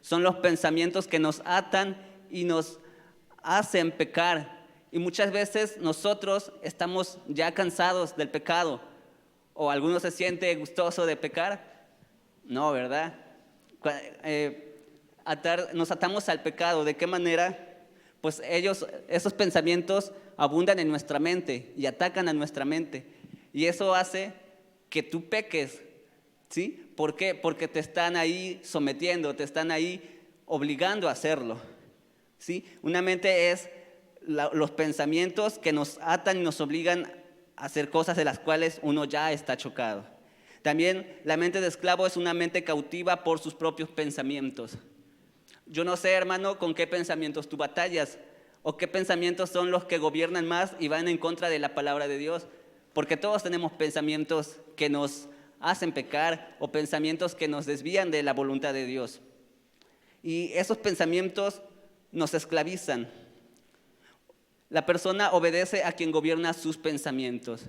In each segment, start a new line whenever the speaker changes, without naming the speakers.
son los pensamientos que nos atan y nos hacen pecar. Y muchas veces nosotros estamos ya cansados del pecado. ¿O alguno se siente gustoso de pecar? No, ¿verdad? Nos atamos al pecado. ¿De qué manera? Pues esos pensamientos abundan en nuestra mente y atacan a nuestra mente. Y eso hace que tú peques, ¿sí? ¿Por qué? Porque te están ahí sometiendo, te están ahí obligando a hacerlo, ¿sí? Una mente es los pensamientos que nos atan y nos obligan a hacer cosas de las cuales uno ya está chocado. También la mente de esclavo es una mente cautiva por sus propios pensamientos. Yo no sé, hermano, con qué pensamientos tú batallas o qué pensamientos son los que gobiernan más y van en contra de la palabra de Dios, porque todos tenemos pensamientos que nos hacen pecar o pensamientos que nos desvían de la voluntad de Dios. Y esos pensamientos nos esclavizan. La persona obedece a quien gobierna sus pensamientos.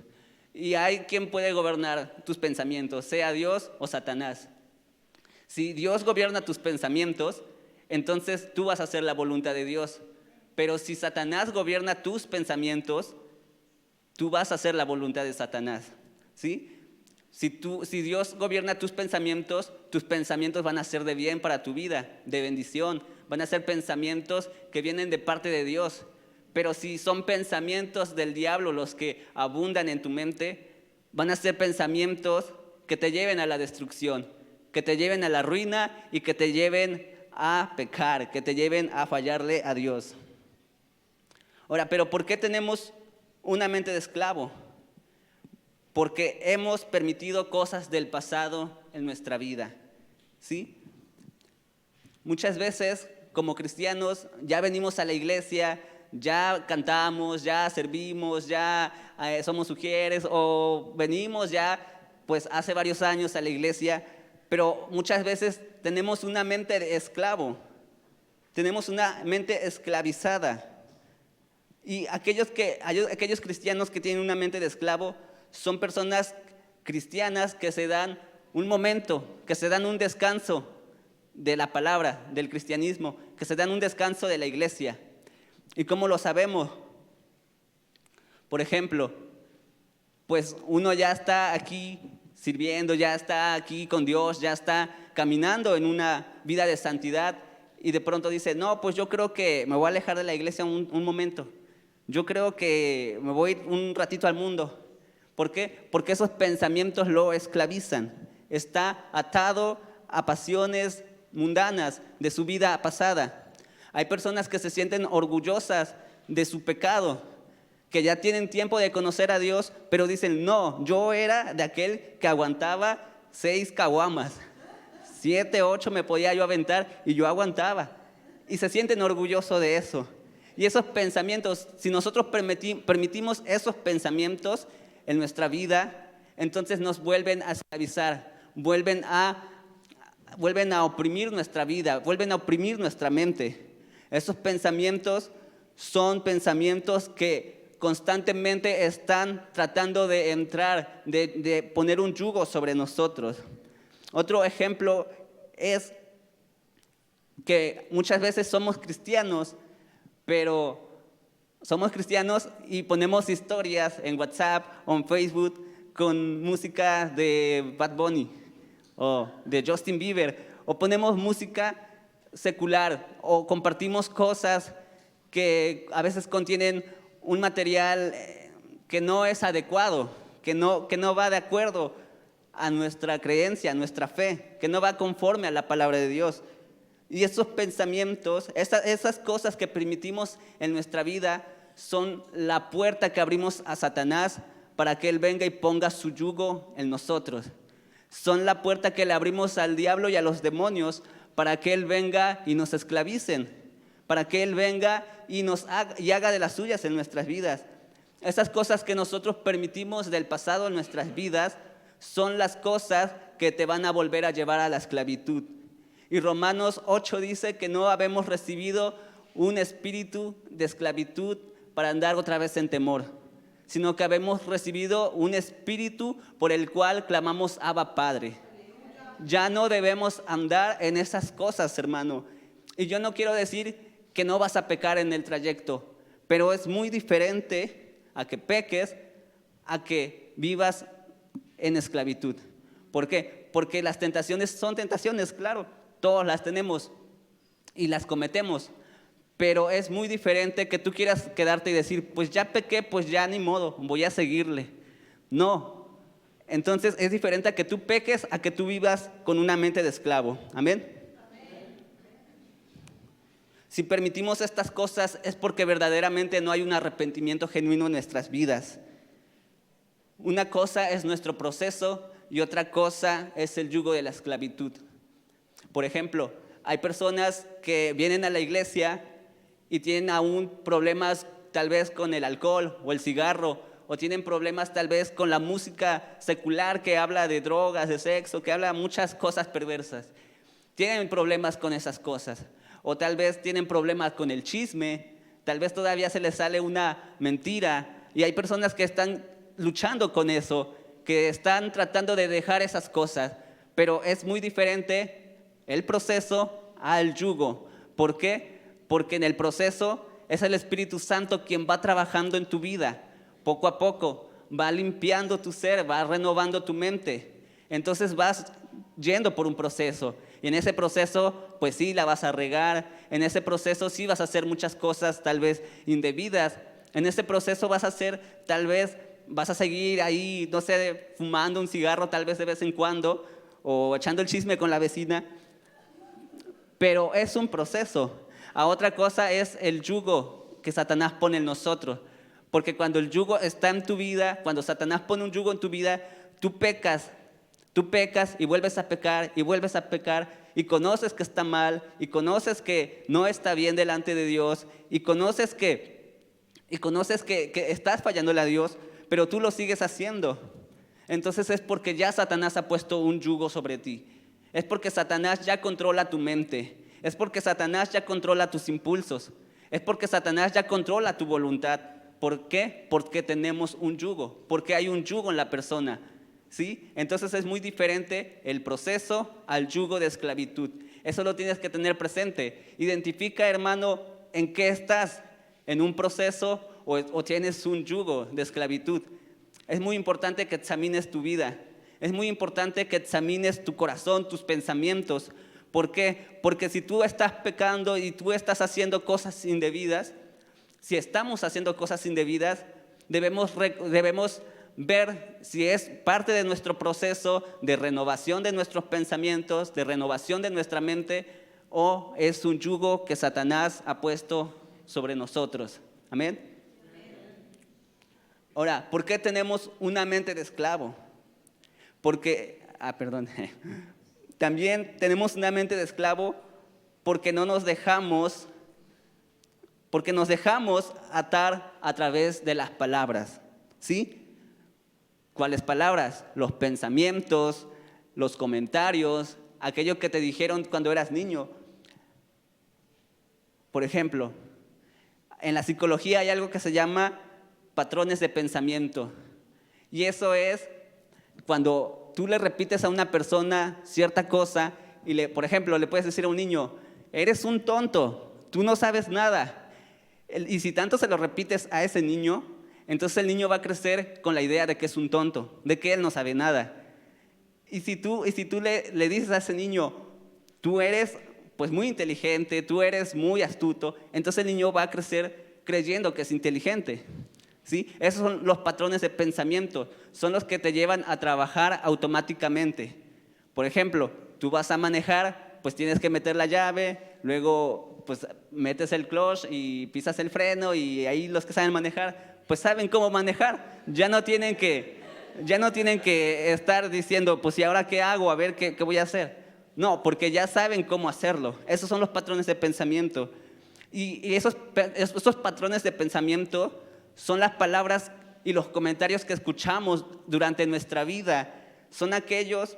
Y hay quien puede gobernar tus pensamientos, sea Dios o Satanás. Si Dios gobierna tus pensamientos, entonces tú vas a hacer la voluntad de Dios. Pero si Satanás gobierna tus pensamientos, tú vas a hacer la voluntad de Satanás, ¿sí? Si Dios gobierna tus pensamientos van a ser de bien para tu vida, de bendición. Van a ser pensamientos que vienen de parte de Dios. Pero si son pensamientos del diablo los que abundan en tu mente, van a ser pensamientos que te lleven a la destrucción, que te lleven a la ruina y que te lleven a pecar, que te lleven a fallarle a Dios. Ahora, ¿pero por qué tenemos una mente de esclavo? Porque hemos permitido cosas del pasado en nuestra vida, ¿sí? Muchas veces, como cristianos, ya venimos a la iglesia, ya cantamos, ya servimos, ya somos sugieres, o venimos ya, pues hace varios años a la iglesia, pero muchas veces tenemos una mente de esclavo, tenemos una mente esclavizada. Y aquellos cristianos que tienen una mente de esclavo son personas cristianas que se dan un momento, que se dan un descanso de la palabra, del cristianismo, que se dan un descanso de la iglesia. ¿Y cómo lo sabemos? Por ejemplo, pues uno ya está aquí sirviendo, ya está aquí con Dios, ya está caminando en una vida de santidad y de pronto dice, no, pues yo creo que me voy a alejar de la iglesia un momento. Yo creo que me voy un ratito al mundo. ¿Por qué? Porque esos pensamientos lo esclavizan. Está atado a pasiones mundanas de su vida pasada. Hay personas que se sienten orgullosas de su pecado, que ya tienen tiempo de conocer a Dios, pero dicen, no, yo era de aquel que aguantaba 6 caguamas. 7, 8 me podía yo aventar y yo aguantaba. Y se sienten orgullosos de eso. Y esos pensamientos, si nosotros permitimos esos pensamientos en nuestra vida, entonces nos vuelven a esclavizar, vuelven a oprimir nuestra vida, vuelven a oprimir nuestra mente. Esos pensamientos son pensamientos que constantemente están tratando de entrar, de poner un yugo sobre nosotros. Otro ejemplo es que muchas veces somos cristianos, pero somos cristianos y ponemos historias en WhatsApp o en Facebook con música de Bad Bunny o de Justin Bieber, o ponemos música secular o compartimos cosas que a veces contienen un material que no es adecuado, que no va de acuerdo a nuestra creencia, a nuestra fe, que no va conforme a la palabra de Dios. Y esos pensamientos, esas cosas que permitimos en nuestra vida son la puerta que abrimos a Satanás para que Él venga y ponga su yugo en nosotros. Son la puerta que le abrimos al diablo y a los demonios para que Él venga y nos esclavicen, para que Él venga y haga de las suyas en nuestras vidas. Esas cosas que nosotros permitimos del pasado en nuestras vidas son las cosas que te van a volver a llevar a la esclavitud. Y Romanos 8 dice que no habemos recibido un espíritu de esclavitud para andar otra vez en temor, sino que habemos recibido un espíritu por el cual clamamos Abba Padre. ya no debemos andar en esas cosas, hermano. Y yo no quiero decir que no vas a pecar en el trayecto, pero es muy diferente a que peques, a que vivas en esclavitud. ¿Por qué? Porque las tentaciones son tentaciones, claro, todos las tenemos y las cometemos, pero es muy diferente que tú quieras quedarte y decir, pues ya pequé, pues ya ni modo, voy a seguirle. No, entonces es diferente a que tú peques, a que tú vivas con una mente de esclavo. Amén. Si permitimos estas cosas es porque verdaderamente no hay un arrepentimiento genuino en nuestras vidas. Una cosa es nuestro proceso y otra cosa es el yugo de la esclavitud. Por ejemplo, hay personas que vienen a la iglesia y tienen aún problemas tal vez con el alcohol o el cigarro, o tienen problemas tal vez con la música secular que habla de drogas, de sexo, que habla de muchas cosas perversas. Tienen problemas con esas cosas. O tal vez tienen problemas con el chisme, tal vez todavía se les sale una mentira, y hay personas que están luchando con eso, que están tratando de dejar esas cosas, pero es muy diferente el proceso al yugo. ¿Por qué? Porque en el proceso es el Espíritu Santo quien va trabajando en tu vida, poco a poco, va limpiando tu ser, va renovando tu mente. Entonces vas yendo por un proceso. Y en ese proceso, pues sí, la vas a regar. En ese proceso sí vas a hacer muchas cosas tal vez indebidas. En ese proceso vas a hacer, tal vez, vas a seguir ahí, no sé, fumando un cigarro tal vez de vez en cuando, o echando el chisme con la vecina. Pero es un proceso. A otra cosa es el yugo que Satanás pone en nosotros. Porque cuando el yugo está en tu vida, cuando Satanás pone un yugo en tu vida, tú pecas y vuelves a pecar y vuelves a pecar y conoces que está mal y conoces que no está bien delante de Dios y conoces que estás fallándole a Dios, pero tú lo sigues haciendo. Entonces es porque ya Satanás ha puesto un yugo sobre ti. Es porque Satanás ya controla tu mente. Es porque Satanás ya controla tus impulsos. Es porque Satanás ya controla tu voluntad. ¿Por qué? Porque tenemos un yugo. Porque hay un yugo en la persona. ¿Sí? Entonces es muy diferente el proceso al yugo de esclavitud. Eso lo tienes que tener presente. Identifica, hermano, en qué estás, en un proceso o tienes un yugo de esclavitud. Es muy importante que examines tu vida. Es muy importante que examines tu corazón, tus pensamientos. ¿Por qué? Porque si tú estás pecando y tú estás haciendo cosas indebidas, si estamos haciendo cosas indebidas, debemos ver si es parte de nuestro proceso de renovación de nuestros pensamientos, de renovación de nuestra mente, o es un yugo que Satanás ha puesto sobre nosotros. Amén. Ahora, ¿por qué tenemos una mente de esclavo? También tenemos una mente de esclavo porque nos dejamos atar a través de las palabras, ¿sí? ¿Cuáles palabras? Los pensamientos, los comentarios, aquello que te dijeron cuando eras niño. Por ejemplo, en la psicología hay algo que se llama patrones de pensamiento. Y eso es cuando tú le repites a una persona cierta cosa y, por ejemplo, le puedes decir a un niño, eres un tonto, tú no sabes nada. Y si tanto se lo repites a ese niño, entonces el niño va a crecer con la idea de que es un tonto, de que él no sabe nada. Y si tú le dices a ese niño, tú eres pues muy inteligente, tú eres muy astuto, entonces el niño va a crecer creyendo que es inteligente. ¿Sí? Esos son los patrones de pensamiento, son los que te llevan a trabajar automáticamente. Por ejemplo, tú vas a manejar, pues tienes que meter la llave, luego pues metes el clutch y pisas el freno y ahí los que saben manejar, pues saben cómo manejar. Ya no tienen que estar diciendo, pues ¿y ahora qué hago? A ver qué voy a hacer. No, porque ya saben cómo hacerlo. Esos son los patrones de pensamiento. Y esos patrones de pensamiento son las palabras y los comentarios que escuchamos durante nuestra vida. Son aquellos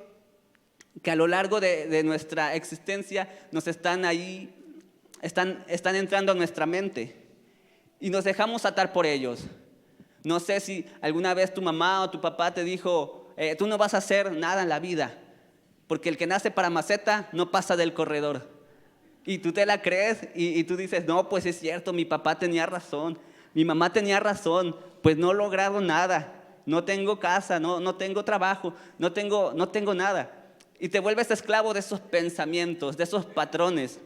que a lo largo de nuestra existencia nos están entrando a nuestra mente y nos dejamos atar por ellos. No sé si alguna vez tu mamá o tu papá te dijo, tú no vas a hacer nada en la vida. porque el que nace para maceta no pasa del corredor. Y tú te la crees y tú dices, no, pues es cierto, mi papá tenía razón, mi mamá tenía razón, pues no he logrado nada, no tengo casa, no tengo trabajo, no tengo nada. Y te vuelves esclavo de esos pensamientos, de esos patrones.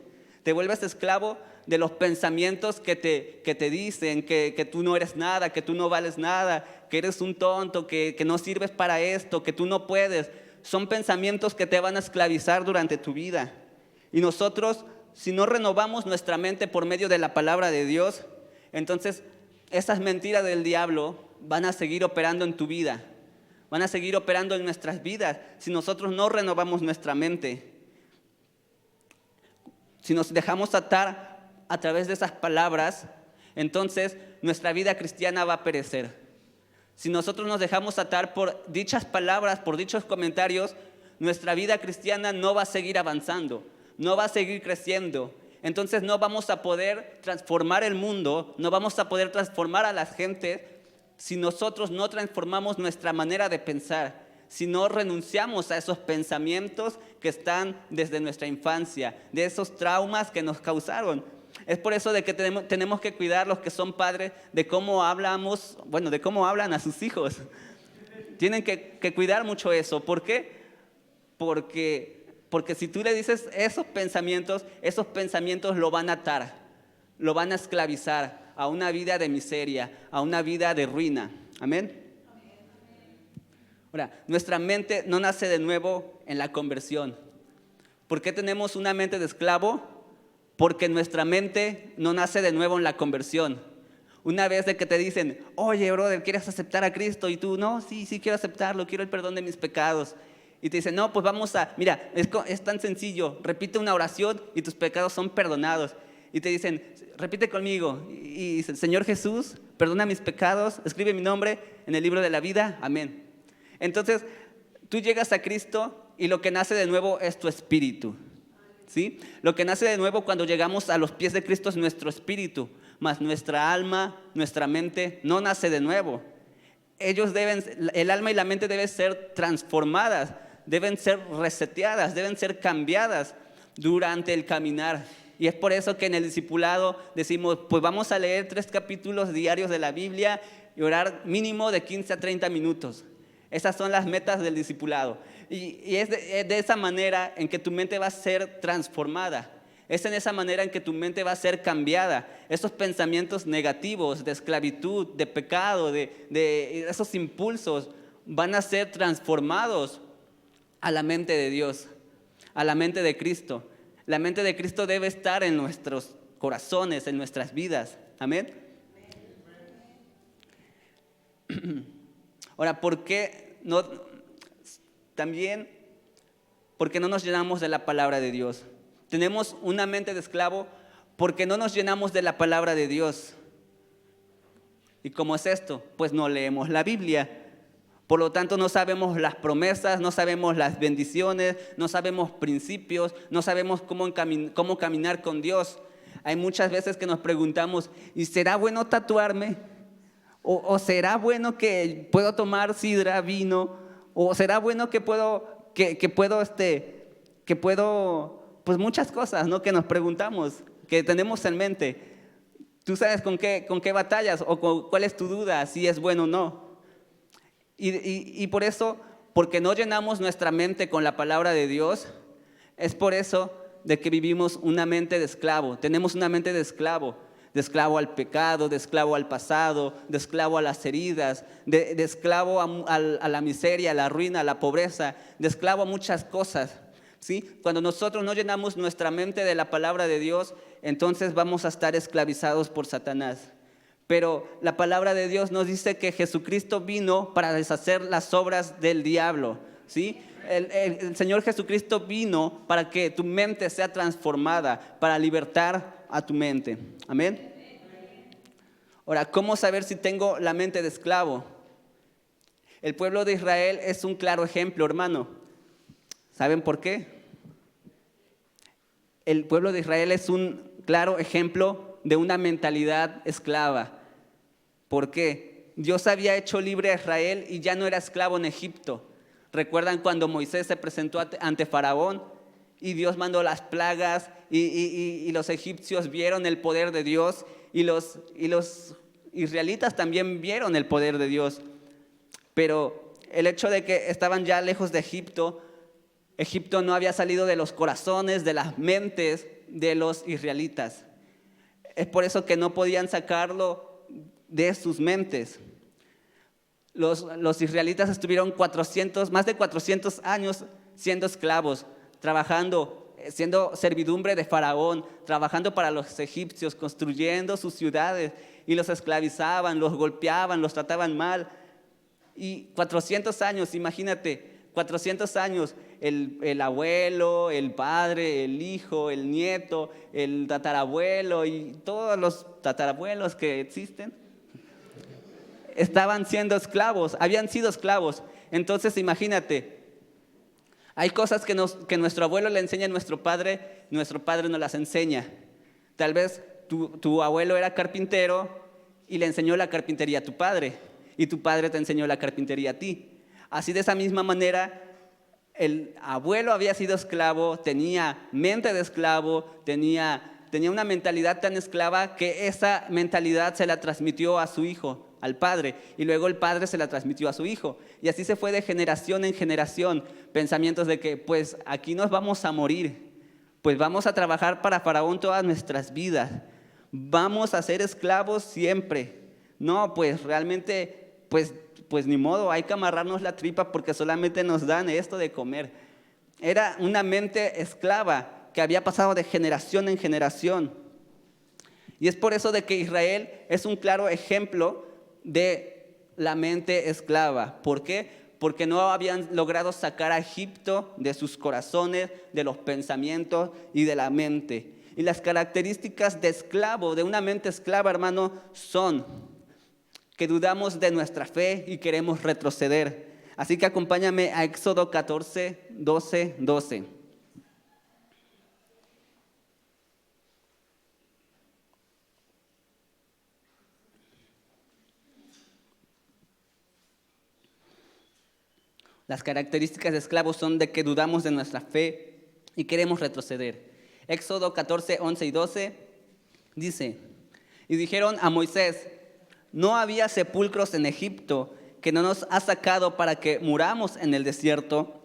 Te vuelves esclavo de los pensamientos que te dicen que tú no eres nada, que tú no vales nada, que eres un tonto, que no sirves para esto, que tú no puedes. Son pensamientos que te van a esclavizar durante tu vida. Y nosotros, si no renovamos nuestra mente por medio de la palabra de Dios, entonces esas mentiras del diablo van a seguir operando en tu vida. Van a seguir operando en nuestras vidas si nosotros no renovamos nuestra mente. Si nos dejamos atar a través de esas palabras, entonces nuestra vida cristiana va a perecer. Si nosotros nos dejamos atar por dichas palabras, por dichos comentarios, nuestra vida cristiana no va a seguir avanzando, no va a seguir creciendo. Entonces no vamos a poder transformar el mundo, no vamos a poder transformar a la gente si nosotros no transformamos nuestra manera de pensar, si no renunciamos a esos pensamientos que están desde nuestra infancia, de esos traumas que nos causaron. Es por eso de que tenemos que cuidar los que son padres de cómo hablamos, de cómo hablan a sus hijos. Tienen que cuidar mucho eso. ¿Por qué? Porque si tú le dices esos pensamientos lo van a atar, lo van a esclavizar a una vida de miseria, a una vida de ruina. Amén. Ahora, nuestra mente no nace de nuevo en la conversión. ¿Por qué tenemos una mente de esclavo? Porque nuestra mente no nace de nuevo en la conversión. Una vez de que te dicen, oye, brother, ¿quieres aceptar a Cristo? Y tú, no, sí, quiero aceptarlo, quiero el perdón de mis pecados. Y te dicen, no, pues mira, es tan sencillo, repite una oración y tus pecados son perdonados. Y te dicen, repite conmigo, y dicen, Señor Jesús, perdona mis pecados, escribe mi nombre en el libro de la vida, amén. Entonces, tú llegas a Cristo y lo que nace de nuevo es tu espíritu, ¿sí? Lo que nace de nuevo cuando llegamos a los pies de Cristo es nuestro espíritu, mas nuestra alma, nuestra mente no nace de nuevo. El alma y la mente deben ser transformadas, deben ser reseteadas, deben ser cambiadas durante el caminar. Y es por eso que en el discipulado decimos, pues vamos a leer 3 capítulos diarios de la Biblia y orar mínimo de 15 a 30 minutos. Esas son las metas del discipulado. Y es de esa manera en que tu mente va a ser transformada. Es en esa manera en que tu mente va a ser cambiada. Esos pensamientos negativos de esclavitud, de pecado, de esos impulsos van a ser transformados a la mente de Dios, a la mente de Cristo. La mente de Cristo debe estar en nuestros corazones, en nuestras vidas. Amén. Ahora, ¿por qué no nos llenamos de la palabra de Dios? Tenemos una mente de esclavo porque no nos llenamos de la palabra de Dios. ¿Y cómo es esto? Pues no leemos la Biblia. Por lo tanto, no sabemos las promesas, no sabemos las bendiciones, no sabemos principios, no sabemos cómo caminar con Dios. Hay muchas veces que nos preguntamos, ¿y será bueno tatuarme? ¿O será bueno que puedo tomar sidra, vino? ¿O será bueno que puedo, pues muchas cosas, ¿no? Que nos preguntamos, que tenemos en mente? ¿Tú sabes con qué batallas o cuál es tu duda, si es bueno o no? Y por eso, porque no llenamos nuestra mente con la palabra de Dios, es por eso de que vivimos una mente de esclavo. Tenemos una mente de esclavo al pecado, de esclavo al pasado, de esclavo a las heridas, de esclavo a la miseria, a la ruina, a la pobreza, de esclavo a muchas cosas, ¿sí? Cuando nosotros no llenamos nuestra mente de la palabra de Dios, entonces vamos a estar esclavizados por Satanás. Pero la palabra de Dios nos dice que Jesucristo vino para deshacer las obras del diablo, ¿sí? El Señor Jesucristo vino para que tu mente sea transformada, para libertar a tu mente. Amén. Ahora, ¿cómo saber si tengo la mente de esclavo? El pueblo de Israel es un claro ejemplo, hermano. ¿Saben por qué? El pueblo de Israel es un claro ejemplo de una mentalidad esclava. ¿Por qué? Dios había hecho libre a Israel y ya no era esclavo en Egipto. ¿Recuerdan cuando Moisés se presentó ante Faraón y Dios mandó las plagas y los egipcios vieron el poder de Dios y los israelitas también vieron el poder de Dios? Pero el hecho de que estaban ya lejos de Egipto, Egipto no había salido de los corazones, de las mentes de los israelitas. Es por eso que no podían sacarlo de sus mentes. Los israelitas estuvieron más de 400 años siendo esclavos, trabajando, siendo servidumbre de Faraón, trabajando para los egipcios, construyendo sus ciudades, y los esclavizaban, los golpeaban, los trataban mal. Y 400 años, imagínate, 400 años, el abuelo, el padre, el hijo, el nieto, el tatarabuelo y todos los tatarabuelos que existen estaban siendo esclavos, habían sido esclavos. Entonces imagínate, hay cosas que nuestro abuelo le enseña a nuestro padre no las enseña. Tal vez tu abuelo era carpintero y le enseñó la carpintería a tu padre, y tu padre te enseñó la carpintería a ti. Así, de esa misma manera, el abuelo había sido esclavo, tenía mente de esclavo, tenía una mentalidad tan esclava que esa mentalidad se la transmitió a su hijo, al padre, y luego el padre se la transmitió a su hijo. Y así se fue de generación en generación, pensamientos de que pues aquí nos vamos a morir, pues vamos a trabajar para Faraón todas nuestras vidas, vamos a ser esclavos siempre. No, pues realmente pues ni modo, hay que amarrarnos la tripa porque solamente nos dan esto de comer. Era una mente esclava que había pasado de generación en generación. Y es por eso de que Israel es un claro ejemplo de la mente esclava. ¿Por qué? Porque no habían logrado sacar a Egipto de sus corazones, de los pensamientos y de la mente. Y las características de esclavo, de una mente esclava, hermano, son que dudamos de nuestra fe y queremos retroceder. Así que acompáñame a Éxodo 14, 12. Las características de esclavos son de que dudamos de nuestra fe y queremos retroceder. Éxodo 14, 11 y 12 dice: y dijeron a Moisés: ¿no había sepulcros en Egipto que no nos has sacado para que muramos en el desierto?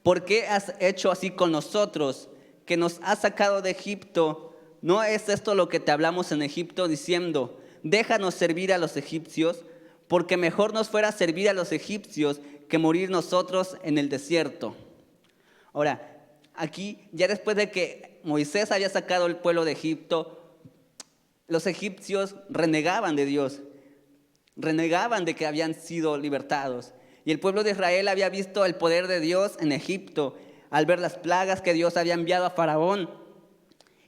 ¿Por qué has hecho así con nosotros, que nos has sacado de Egipto? ¿No es esto lo que te hablamos en Egipto, diciendo: déjanos servir a los egipcios? Porque mejor nos fuera servir a los egipcios que morir nosotros en el desierto. Ahora, aquí, ya después de que Moisés había sacado el pueblo de Egipto, los egipcios renegaban de Dios, renegaban de que habían sido libertados. Y el pueblo de Israel había visto el poder de Dios en Egipto, al ver las plagas que Dios había enviado a Faraón,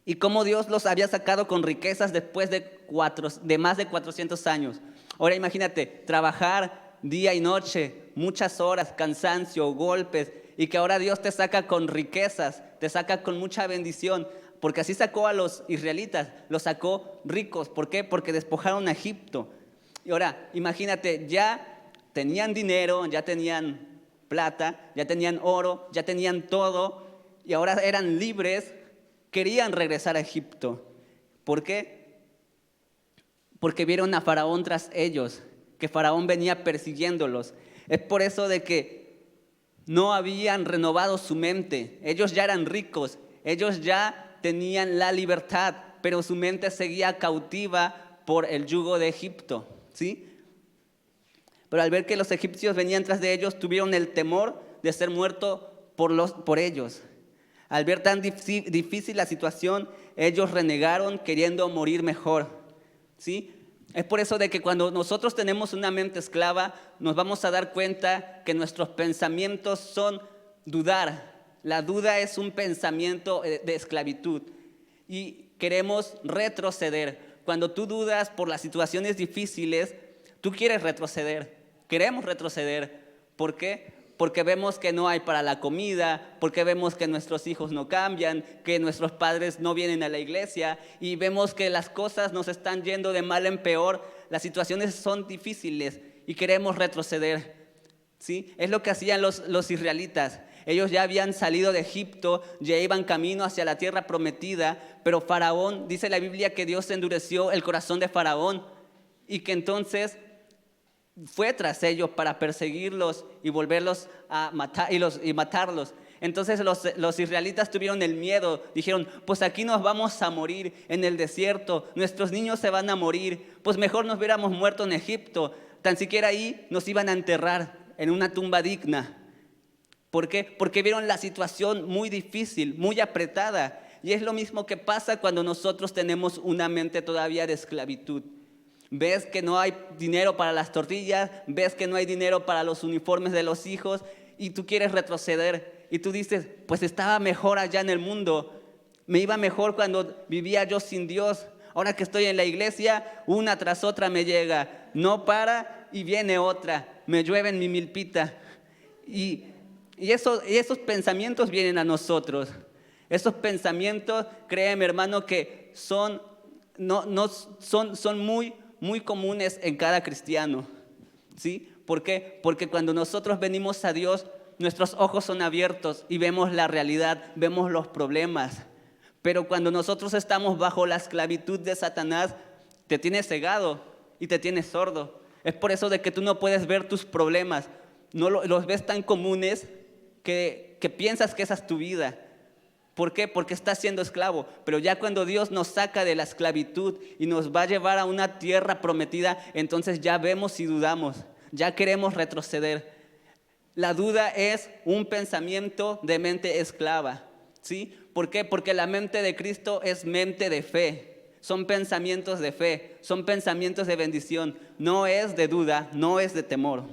y cómo Dios los había sacado con riquezas después de más de 400 años. Ahora imagínate, trabajar día y noche, muchas horas, cansancio, golpes, y que ahora Dios te saca con riquezas, te saca con mucha bendición. Porque así sacó a los israelitas, los sacó ricos. ¿Por qué? Porque despojaron a Egipto. Y ahora, imagínate, ya tenían dinero, ya tenían plata, ya tenían oro, ya tenían todo, y ahora eran libres, querían regresar a Egipto. ¿Por qué? Porque vieron a Faraón tras ellos, que Faraón venía persiguiéndolos. Es por eso de que no habían renovado su mente. Ellos ya eran ricos, ellos ya tenían la libertad, pero su mente seguía cautiva por el yugo de Egipto, ¿sí? Pero al ver que los egipcios venían tras de ellos, tuvieron el temor de ser muertos por ellos. Al ver tan difícil la situación, ellos renegaron queriendo morir mejor, ¿sí? Es por eso de que cuando nosotros tenemos una mente esclava, nos vamos a dar cuenta que nuestros pensamientos son dudar. La duda es un pensamiento de esclavitud y queremos retroceder. Cuando tú dudas por las situaciones difíciles, tú quieres retroceder, queremos retroceder. ¿Por qué? Porque vemos que no hay para la comida, porque vemos que nuestros hijos no cambian, que nuestros padres no vienen a la iglesia y vemos que las cosas nos están yendo de mal en peor, las situaciones son difíciles y queremos retroceder. ¿sí? Es lo que hacían los israelitas. Ellos ya habían salido de Egipto, ya iban camino hacia la tierra prometida, pero Faraón, dice la Biblia que Dios endureció el corazón de Faraón y que entonces fue tras ellos para perseguirlos y volverlos a matar y matarlos. Entonces los israelitas tuvieron el miedo, dijeron, pues aquí nos vamos a morir en el desierto, nuestros niños se van a morir, pues mejor nos hubiéramos muerto en Egipto, tan siquiera ahí nos iban a enterrar en una tumba digna. ¿Por qué? Porque vieron la situación muy difícil, muy apretada. Y es lo mismo que pasa cuando nosotros tenemos una mente todavía de esclavitud. Ves que no hay dinero para las tortillas, ves que no hay dinero para los uniformes de los hijos y tú quieres retroceder. Y tú dices, pues estaba mejor allá en el mundo, me iba mejor cuando vivía yo sin Dios. Ahora que estoy en la iglesia, una tras otra me llega, no para y viene otra, me llueve en mi milpita. Y esos pensamientos vienen a nosotros. Esos pensamientos, créeme hermano, que son muy comunes en cada cristiano. ¿Sí? ¿Por qué? Porque cuando nosotros venimos a Dios, nuestros ojos son abiertos y vemos la realidad, vemos los problemas. Pero cuando nosotros estamos bajo la esclavitud de Satanás, te tienes cegado y te tienes sordo. Es por eso de que tú no puedes ver tus problemas. No los ves tan comunes que piensas que esa es tu vida. ¿Por qué? Porque estás siendo esclavo. Pero ya cuando Dios nos saca de la esclavitud y nos va a llevar a una tierra prometida, entonces ya vemos y dudamos. Ya queremos retroceder. La duda es un pensamiento de mente esclava. ¿Sí? ¿Por qué? Porque la mente de Cristo es mente de fe. Son pensamientos de fe, son pensamientos de bendición. No es de duda, no es de temor.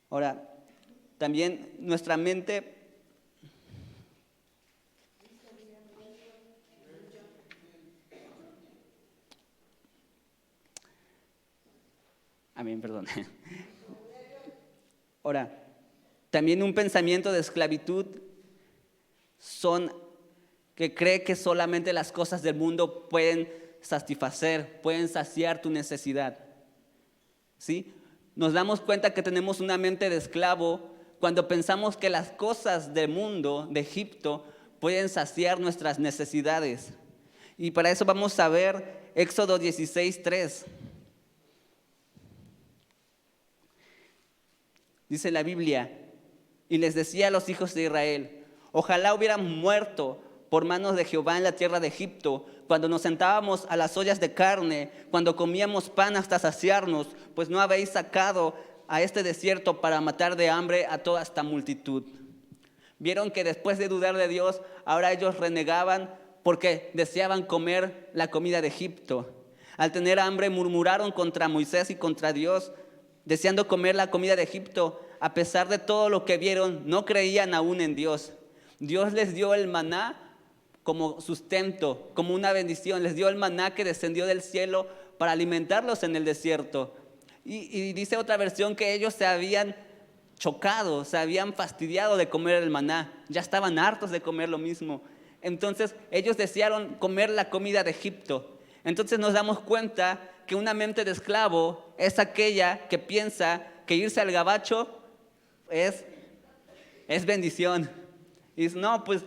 Ahora, también nuestra mente amén, perdón. Ahora, también un pensamiento de esclavitud son que cree que solamente las cosas del mundo pueden satisfacer, pueden saciar tu necesidad. ¿Sí? Nos damos cuenta que tenemos una mente de esclavo cuando pensamos que las cosas del mundo, de Egipto, pueden saciar nuestras necesidades. Y para eso vamos a ver Éxodo 16:3. Dice la Biblia, y les decía a los hijos de Israel, ojalá hubieran muerto por manos de Jehová en la tierra de Egipto, cuando nos sentábamos a las ollas de carne, cuando comíamos pan hasta saciarnos, pues no habéis sacado a este desierto para matar de hambre a toda esta multitud. Vieron que después de dudar de Dios, ahora ellos renegaban porque deseaban comer la comida de Egipto. Al tener hambre murmuraron contra Moisés y contra Dios, deseando comer la comida de Egipto. A pesar de todo lo que vieron, no creían aún en Dios. Dios les dio el maná como sustento, como una bendición. Les dio el maná que descendió del cielo para alimentarlos en el desierto. Y dice otra versión que ellos se habían chocado, se habían fastidiado de comer el maná. Ya estaban hartos de comer lo mismo. Entonces ellos desearon comer la comida de Egipto. Entonces nos damos cuenta que una mente de esclavo es aquella que piensa que irse al gabacho es bendición. Y dice, no, pues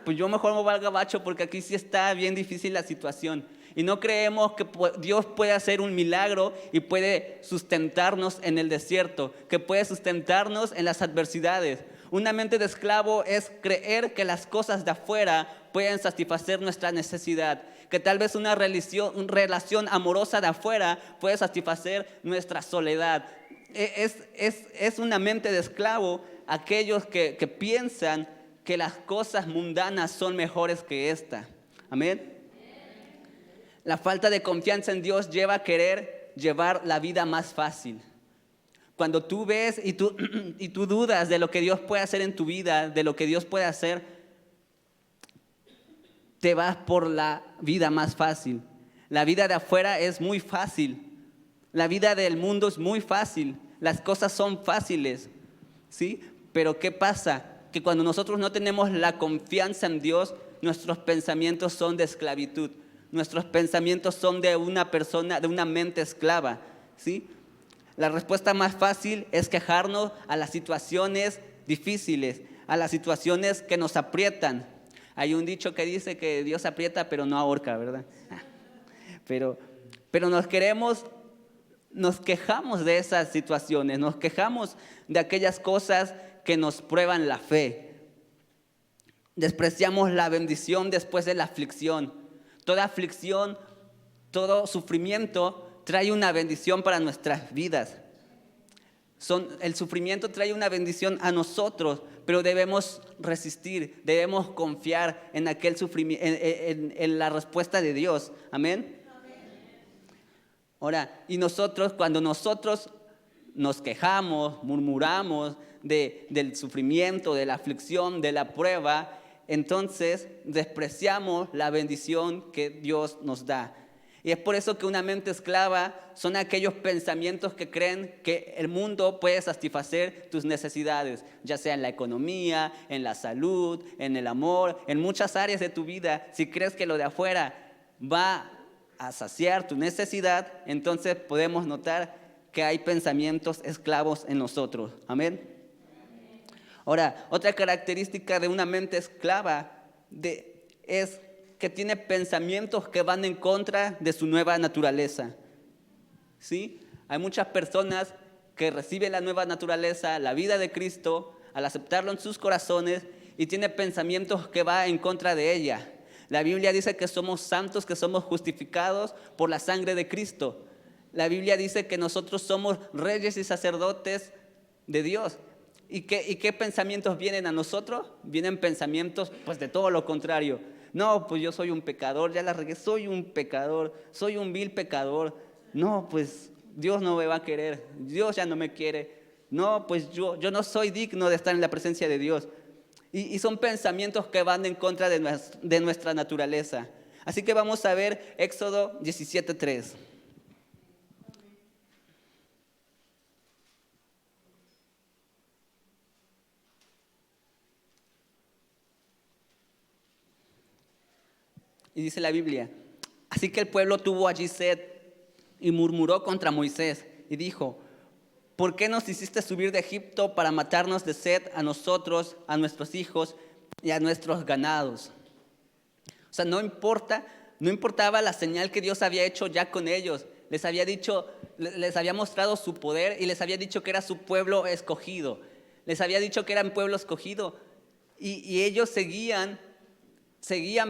yo mejor me voy al gabacho porque aquí sí está bien difícil la situación. Y no creemos que Dios puede hacer un milagro y puede sustentarnos en el desierto, que puede sustentarnos en las adversidades. Una mente de esclavo es creer que las cosas de afuera pueden satisfacer nuestra necesidad, que tal vez una relación amorosa de afuera puede satisfacer nuestra soledad. Es una mente de esclavo aquellos que piensan que las cosas mundanas son mejores que esta. Amén. La falta de confianza en Dios lleva a querer llevar la vida más fácil. Cuando tú ves y tú dudas de lo que Dios puede hacer en tu vida, de lo que Dios puede hacer, te vas por la vida más fácil. La vida de afuera es muy fácil. La vida del mundo es muy fácil. Las cosas son fáciles, ¿sí? Pero ¿qué pasa? Que cuando nosotros no tenemos la confianza en Dios, nuestros pensamientos son de esclavitud. Nuestros pensamientos son de una persona, de una mente esclava, ¿sí? La respuesta más fácil es quejarnos a las situaciones difíciles, a las situaciones que nos aprietan. Hay un dicho que dice que Dios aprieta pero no ahorca, ¿verdad? Pero nos quejamos de esas situaciones, nos quejamos de aquellas cosas que nos prueban la fe. Despreciamos la bendición después de la aflicción. Toda aflicción, todo sufrimiento trae una bendición para nuestras vidas. El sufrimiento trae una bendición a nosotros, pero debemos resistir, debemos confiar en aquel sufrimiento, en la respuesta de Dios. Amén. Ahora, y cuando nosotros nos quejamos, murmuramos del sufrimiento, de la aflicción, de la prueba, entonces despreciamos la bendición que Dios nos da. Y es por eso que una mente esclava son aquellos pensamientos que creen que el mundo puede satisfacer tus necesidades, ya sea en la economía, en la salud, en el amor, en muchas áreas de tu vida. Si crees que lo de afuera va a saciar tu necesidad, entonces podemos notar que hay pensamientos esclavos en nosotros. Amén. Ahora, otra característica de una mente esclava es que tiene pensamientos que van en contra de su nueva naturaleza. ¿Sí? Hay muchas personas que reciben la nueva naturaleza, la vida de Cristo, al aceptarlo en sus corazones, y tiene pensamientos que van en contra de ella. La Biblia dice que somos santos, que somos justificados por la sangre de Cristo. La Biblia dice que nosotros somos reyes y sacerdotes de Dios. ¿Y qué pensamientos vienen a nosotros? Vienen pensamientos pues de todo lo contrario. No, pues yo soy un pecador, ya la regué, soy un pecador, soy un vil pecador. No, pues Dios no me va a querer, Dios ya no me quiere. No, pues yo no soy digno de estar en la presencia de Dios. Y son pensamientos que van en contra de nuestra naturaleza. Así que vamos a ver Éxodo 17:3. Y dice la Biblia: así que el pueblo tuvo allí sed y murmuró contra Moisés y dijo: ¿por qué nos hiciste subir de Egipto para matarnos de sed a nosotros, a nuestros hijos y a nuestros ganados? O sea, no importaba la señal que Dios había hecho ya con ellos. Les había dicho, les había mostrado su poder y les había dicho que era su pueblo escogido. Les había dicho que eran pueblo escogido. Y ellos seguían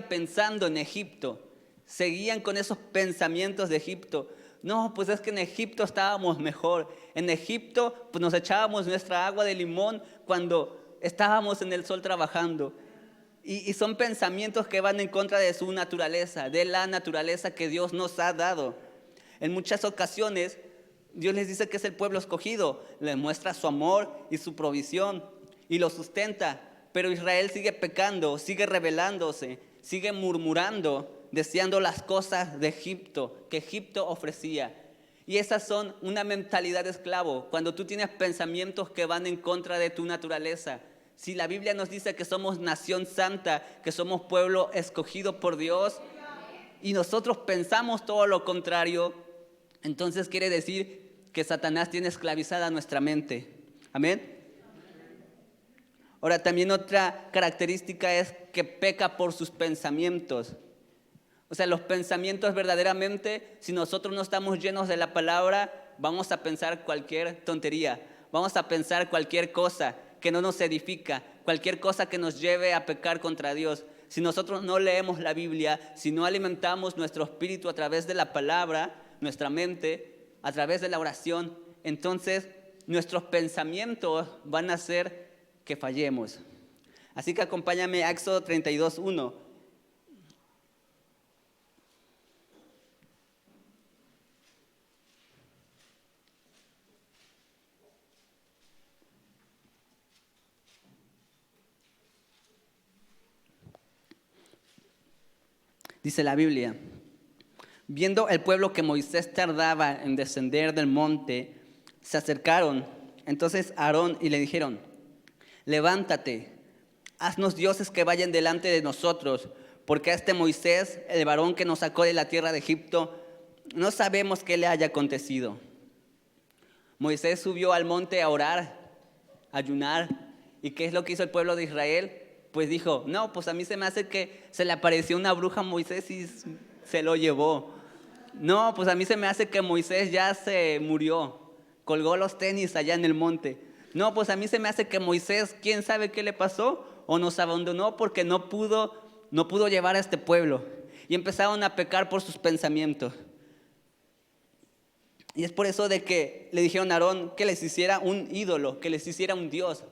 pensando en Egipto, seguían con esos pensamientos de Egipto. No, pues es que en Egipto estábamos mejor. En Egipto pues nos echábamos nuestra agua de limón cuando estábamos en el sol trabajando. Y son pensamientos que van en contra de su naturaleza, de la naturaleza que Dios nos ha dado. En muchas ocasiones Dios les dice que es el pueblo escogido, les muestra su amor y su provisión y lo sustenta. Pero Israel sigue pecando, sigue rebelándose, sigue murmurando, deseando las cosas de Egipto, que Egipto ofrecía. Y esas son una mentalidad de esclavo, cuando tú tienes pensamientos que van en contra de tu naturaleza. Si la Biblia nos dice que somos nación santa, que somos pueblo escogido por Dios, y nosotros pensamos todo lo contrario, entonces quiere decir que Satanás tiene esclavizada nuestra mente. Amén. Ahora, también otra característica es que peca por sus pensamientos. O sea, los pensamientos verdaderamente, si nosotros no estamos llenos de la palabra, vamos a pensar cualquier tontería, vamos a pensar cualquier cosa que no nos edifica, cualquier cosa que nos lleve a pecar contra Dios. Si nosotros no leemos la Biblia, si no alimentamos nuestro espíritu a través de la palabra, nuestra mente, a través de la oración, entonces nuestros pensamientos van a hacer que fallemos. Así que acompáñame a Éxodo 32:1. Dice la Biblia: viendo el pueblo que Moisés tardaba en descender del monte, se acercaron entonces a Aarón y le dijeron: levántate, haznos dioses que vayan delante de nosotros, porque a este Moisés, el varón que nos sacó de la tierra de Egipto, no sabemos qué le haya acontecido. Moisés subió al monte a orar, a ayunar. ¿Y qué es lo que hizo el pueblo de Israel? Pues dijo, no, pues a mí se me hace que se le apareció una bruja a Moisés y se lo llevó. No, pues a mí se me hace que Moisés ya se murió, colgó los tenis allá en el monte. No, pues a mí se me hace que Moisés, quién sabe qué le pasó, o nos abandonó porque no pudo llevar a este pueblo. Y empezaron a pecar por sus pensamientos. Y es por eso de que le dijeron a Aarón que les hiciera un ídolo, que les hiciera un dios.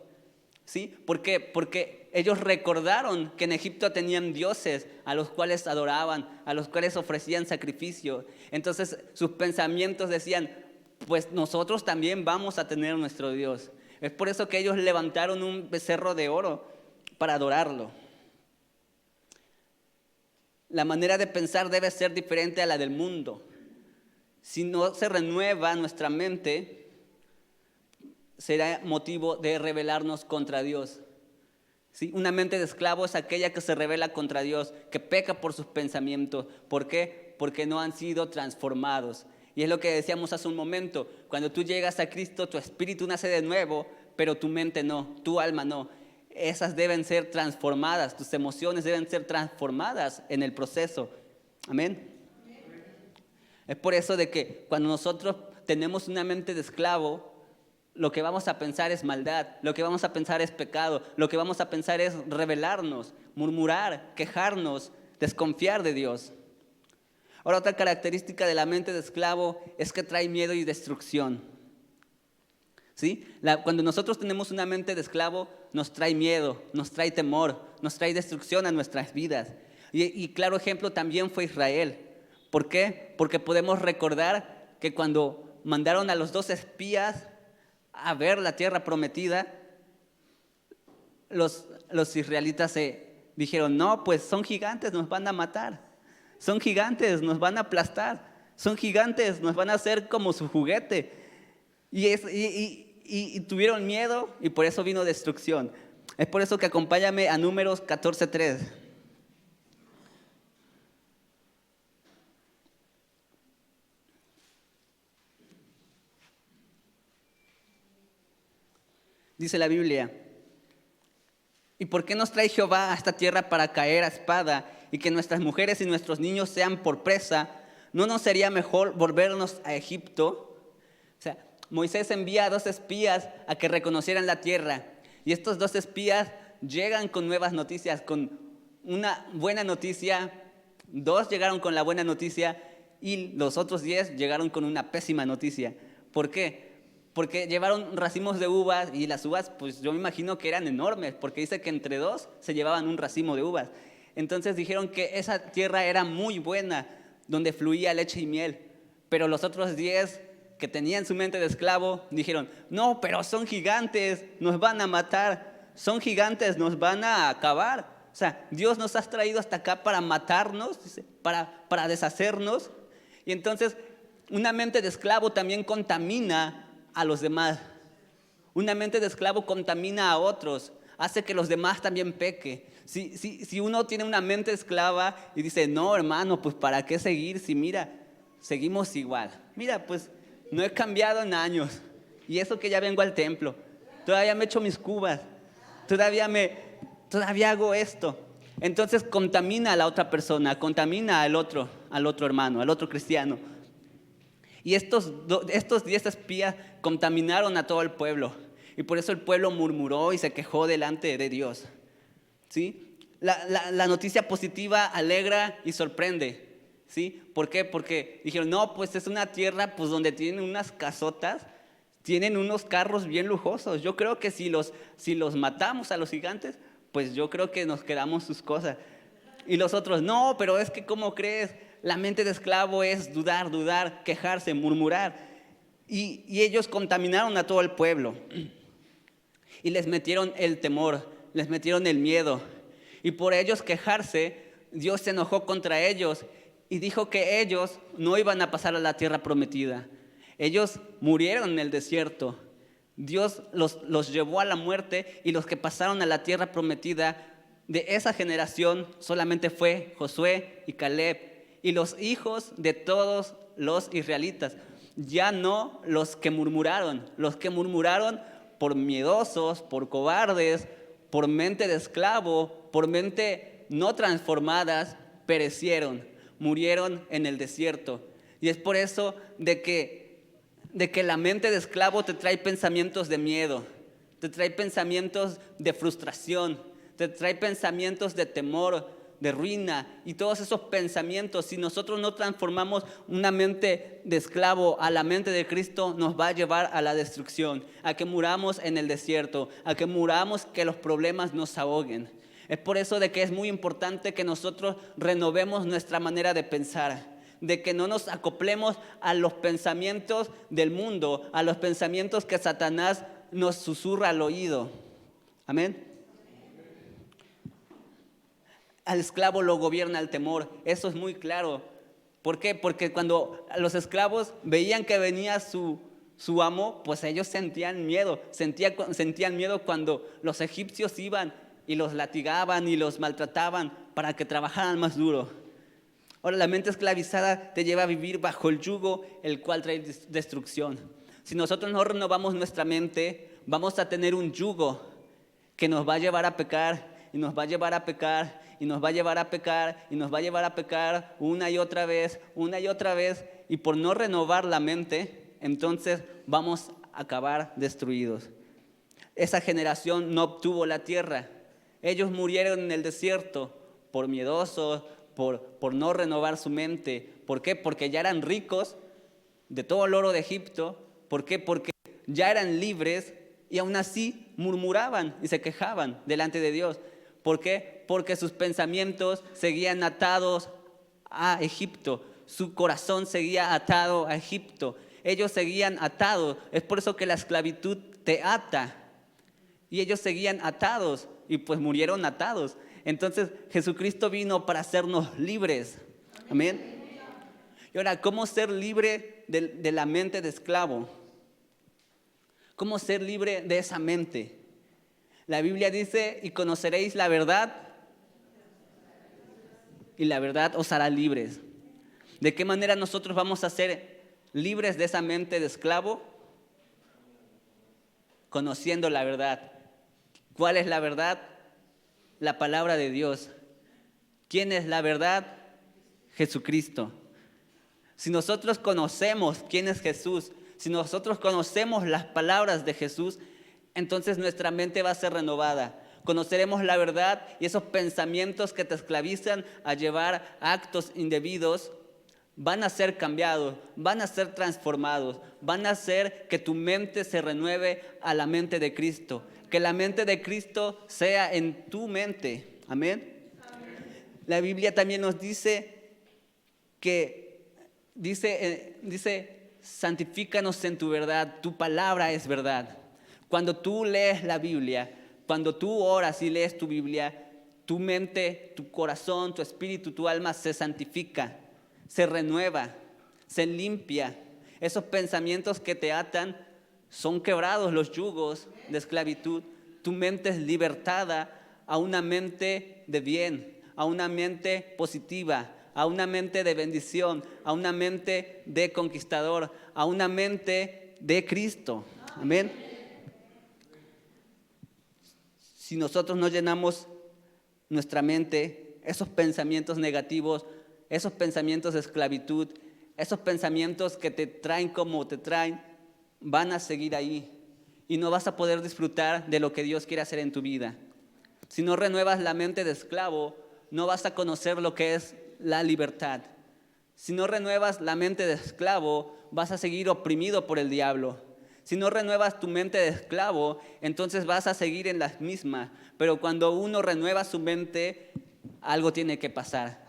¿Sí? ¿Por qué? Porque ellos recordaron que en Egipto tenían dioses a los cuales adoraban, a los cuales ofrecían sacrificio. Entonces sus pensamientos decían, pues nosotros también vamos a tener nuestro Dios. Es por eso que ellos levantaron un becerro de oro para adorarlo. La manera de pensar debe ser diferente a la del mundo. Si no se renueva nuestra mente, será motivo de rebelarnos contra Dios. ¿Sí? Una mente de esclavo es aquella que se rebela contra Dios, que peca por sus pensamientos. ¿Por qué? Porque no han sido transformados. Y es lo que decíamos hace un momento. Cuando tú llegas a Cristo, tu espíritu nace de nuevo, pero tu mente no, tu alma no. Esas deben ser transformadas, tus emociones deben ser transformadas en el proceso. Amén. Es por eso de que cuando nosotros tenemos una mente de esclavo, lo que vamos a pensar es maldad, lo que vamos a pensar es pecado, lo que vamos a pensar es rebelarnos, murmurar, quejarnos, desconfiar de Dios. Ahora, otra característica de la mente de esclavo es que trae miedo y destrucción. ¿Sí? Cuando nosotros tenemos una mente de esclavo, nos trae miedo, nos trae temor, nos trae destrucción a nuestras vidas. Y claro ejemplo también fue Israel. ¿Por qué? Porque podemos recordar que cuando mandaron a los 2 espías a ver la tierra prometida, los israelitas se dijeron, no, pues son gigantes, nos van a matar, son gigantes, nos van a aplastar, son gigantes, nos van a hacer como su juguete. Y tuvieron miedo y por eso vino destrucción. Es por eso que acompáñame a Números 14:3. Dice la Biblia, ¿y por qué nos trae Jehová a esta tierra para caer a espada y que nuestras mujeres y nuestros niños sean por presa? ¿No nos sería mejor volvernos a Egipto? O sea, Moisés envía a 2 espías a que reconocieran la tierra. Y estos 2 espías llegan con nuevas noticias, con una buena noticia. 2 llegaron con la buena noticia y los otros 10 llegaron con una pésima noticia. ¿Por qué? Porque llevaron racimos de uvas y las uvas, pues yo me imagino que eran enormes, porque dice que entre 2 se llevaban un racimo de uvas. Entonces dijeron que esa tierra era muy buena, donde fluía leche y miel. Pero los otros 10 que tenían su mente de esclavo dijeron, no, pero son gigantes, nos van a matar, son gigantes, nos van a acabar. O sea, Dios nos ha traído hasta acá para matarnos, para deshacernos. Y entonces una mente de esclavo también contamina a los demás. Una mente de esclavo contamina a otros, hace que los demás también peque. Si uno tiene una mente esclava y dice, no hermano, pues ¿para qué seguir? Si mira, seguimos igual. Mira, pues no he cambiado en años. Y eso que ya vengo al templo. Todavía me echo mis cubas. Todavía hago esto. Entonces contamina a la otra persona, contamina al otro hermano, al otro cristiano. Y estos 10 espías contaminaron a todo el pueblo. Y por eso el pueblo murmuró y se quejó delante de Dios. ¿Sí? La noticia positiva alegra y sorprende. ¿Sí? ¿Por qué? Porque dijeron, no, pues es una tierra pues, donde tienen unas casotas, tienen unos carros bien lujosos. Yo creo que si los matamos a los gigantes, pues yo creo que nos quedamos sus cosas. Y los otros, no, pero es que ¿cómo crees? La mente de esclavo es dudar, quejarse, murmurar. Y ellos contaminaron a todo el pueblo. Y les metieron el temor, les metieron el miedo. Y por ellos quejarse, Dios se enojó contra ellos y dijo que ellos no iban a pasar a la tierra prometida. Ellos murieron en el desierto. Dios los llevó a la muerte y los que pasaron a la tierra prometida de esa generación solamente fue Josué y Caleb y los hijos de todos los israelitas, ya no los que murmuraron por miedosos, por cobardes, por mente de esclavo, por mente no transformadas, perecieron, murieron en el desierto. Y es por eso de que la mente de esclavo te trae pensamientos de miedo, te trae pensamientos de frustración, te trae pensamientos de temor, de ruina, y todos esos pensamientos, si nosotros no transformamos una mente de esclavo a la mente de Cristo, nos va a llevar a la destrucción, a que muramos en el desierto, a que muramos, que los problemas nos ahoguen. Es por eso de que es muy importante que nosotros renovemos nuestra manera de pensar, de que no nos acoplemos a los pensamientos del mundo, a los pensamientos que Satanás nos susurra al oído. Amén. Al esclavo lo gobierna el temor, eso es muy claro. ¿Por qué? Porque cuando los esclavos veían que venía su amo, pues ellos sentían miedo, sentían miedo cuando los egipcios iban y los latigaban y los maltrataban para que trabajaran más duro. Ahora, la mente esclavizada te lleva a vivir bajo el yugo, el cual trae destrucción. Si nosotros no renovamos nuestra mente, vamos a tener un yugo que nos va a llevar a pecar y nos va a llevar a pecar y nos va a llevar a pecar y nos va a llevar a pecar una y otra vez, y por no renovar la mente, entonces vamos a acabar destruidos. Esa generación no obtuvo la tierra. Ellos murieron en el desierto por miedosos, por no renovar su mente. ¿Por qué? Porque ya eran ricos de todo el oro de Egipto. ¿Por qué? Porque ya eran libres y aún así murmuraban y se quejaban delante de Dios. ¿Por qué? Porque sus pensamientos seguían atados a Egipto. Su corazón seguía atado a Egipto. Ellos seguían atados. Es por eso que la esclavitud te ata. Y ellos seguían atados y pues murieron atados. Entonces Jesucristo vino para hacernos libres. Amén. Y ahora, ¿cómo ser libre de la mente de esclavo? ¿Cómo ser libre de esa mente? La Biblia dice, y conoceréis la verdad, y la verdad os hará libres. ¿De qué manera nosotros vamos a ser libres de esa mente de esclavo? Conociendo la verdad. ¿Cuál es la verdad? La palabra de Dios. ¿Quién es la verdad? Jesucristo. Si nosotros conocemos quién es Jesús, si nosotros conocemos las palabras de Jesús, entonces nuestra mente va a ser renovada. Conoceremos la verdad y esos pensamientos que te esclavizan a llevar actos indebidos van a ser cambiados, van a ser transformados, van a hacer que tu mente se renueve a la mente de Cristo. Que la mente de Cristo sea en tu mente. Amén. La Biblia también nos dice que, dice, santifícanos en tu verdad, tu palabra es verdad. Cuando tú lees la Biblia, cuando tú oras y lees tu Biblia, tu mente, tu corazón, tu espíritu, tu alma se santifica, se renueva, se limpia. Esos pensamientos que te atan son quebrados, los yugos de esclavitud. Tu mente es libertada a una mente de bien, a una mente positiva, a una mente de bendición, a una mente de conquistador, a una mente de Cristo. Amén. Si nosotros no llenamos nuestra mente, esos pensamientos negativos, esos pensamientos de esclavitud, esos pensamientos que te traen como te traen, van a seguir ahí y no vas a poder disfrutar de lo que Dios quiere hacer en tu vida. Si no renuevas la mente de esclavo, no vas a conocer lo que es la libertad. Si no renuevas la mente de esclavo, vas a seguir oprimido por el diablo. Si no renuevas tu mente de esclavo, entonces vas a seguir en las mismas. Pero cuando uno renueva su mente, algo tiene que pasar.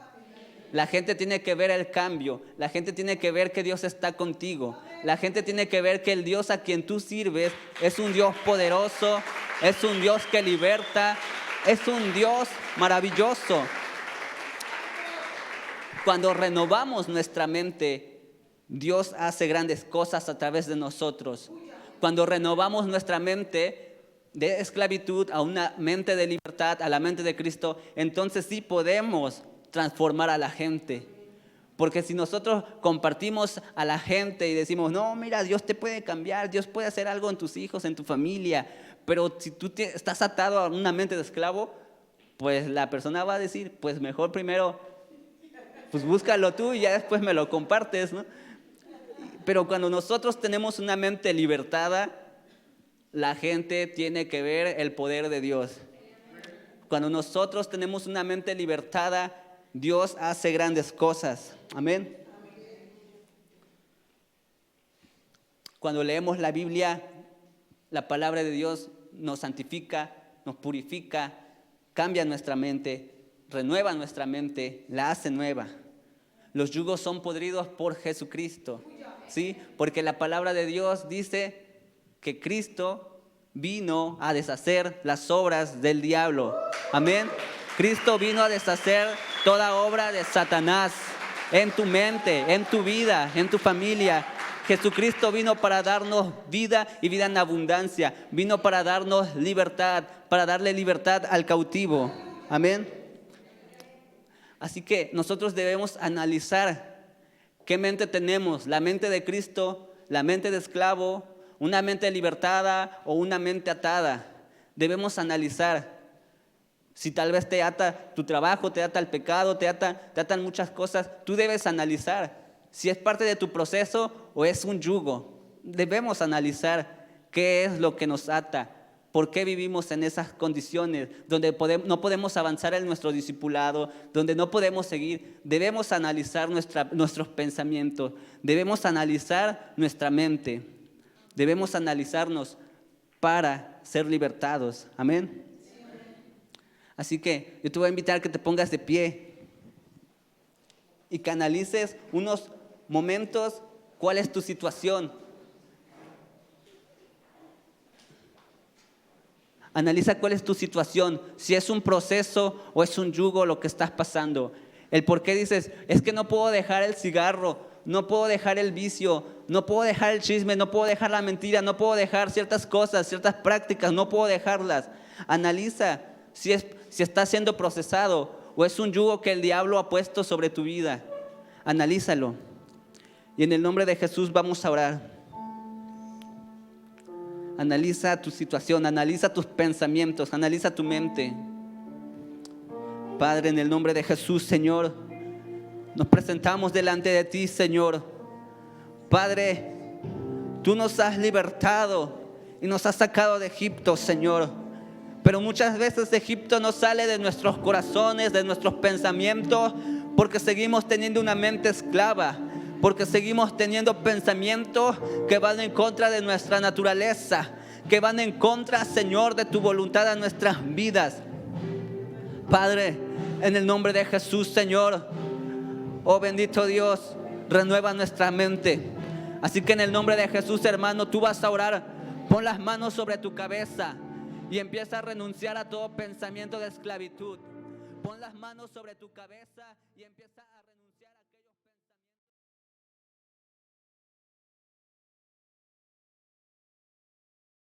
La gente tiene que ver el cambio. La gente tiene que ver que Dios está contigo. La gente tiene que ver que el Dios a quien tú sirves es un Dios poderoso, es un Dios que liberta, es un Dios maravilloso. Cuando renovamos nuestra mente, Dios hace grandes cosas a través de nosotros. Cuando renovamos nuestra mente, de esclavitud a una mente de libertad, a la mente de Cristo, entonces sí podemos transformar a la gente. Porque si nosotros compartimos a la gente y decimos, no, mira, Dios te puede cambiar, Dios puede hacer algo en tus hijos, en tu familia, pero si tú estás atado a una mente de esclavo, pues la persona va a decir, pues mejor primero, pues búscalo tú y ya después me lo compartes, ¿no? Pero cuando nosotros tenemos una mente libertada, la gente tiene que ver el poder de Dios. Cuando nosotros tenemos una mente libertada, Dios hace grandes cosas. Amén. Cuando leemos la Biblia, la palabra de Dios nos santifica, nos purifica, cambia nuestra mente, renueva nuestra mente, la hace nueva. Los yugos son podridos por Jesucristo, ¿sí? Porque la palabra de Dios dice que Cristo vino a deshacer las obras del diablo. Amén. Cristo vino a deshacer toda obra de Satanás en tu mente, en tu vida, en tu familia. Jesucristo vino para darnos vida y vida en abundancia. Vino para darnos libertad, para darle libertad al cautivo. Amén. Así que nosotros debemos analizar qué mente tenemos, la mente de Cristo, la mente de esclavo, una mente libertada o una mente atada. Debemos analizar si tal vez te ata tu trabajo, te ata el pecado, te atan muchas cosas. Tú debes analizar si es parte de tu proceso o es un yugo. Debemos analizar qué es lo que nos ata. ¿Por qué vivimos en esas condiciones donde no podemos avanzar en nuestro discipulado, donde no podemos seguir? Debemos analizar nuestros pensamientos, debemos analizar nuestra mente, debemos analizarnos para ser libertados. Amén. Así que yo te voy a invitar a que te pongas de pie y que analices unos momentos cuál es tu situación. Analiza cuál es tu situación, si es un proceso o es un yugo lo que estás pasando. El por qué dices, es que no puedo dejar el cigarro, no puedo dejar el vicio, no puedo dejar el chisme, no puedo dejar la mentira, no puedo dejar ciertas cosas, ciertas prácticas, no puedo dejarlas. Analiza si está siendo procesado o es un yugo que el diablo ha puesto sobre tu vida. Analízalo. Y en el nombre de Jesús vamos a orar. Analiza tu situación, analiza tus pensamientos, analiza tu mente. Padre, en el nombre de Jesús, Señor, nos presentamos delante de ti, Señor. Padre, tú nos has libertado y nos has sacado de Egipto, Señor. Pero muchas veces Egipto no sale de nuestros corazones, de nuestros pensamientos, porque seguimos teniendo una mente esclava. Porque seguimos teniendo pensamientos que van en contra de nuestra naturaleza, que van en contra, Señor, de tu voluntad a nuestras vidas. Padre, en el nombre de Jesús, Señor, oh bendito Dios, renueva nuestra mente. Así que en el nombre de Jesús, hermano, tú vas a orar, pon las manos sobre tu cabeza y empieza a renunciar a todo pensamiento de esclavitud. Pon las manos sobre tu cabeza y empieza a renunciar.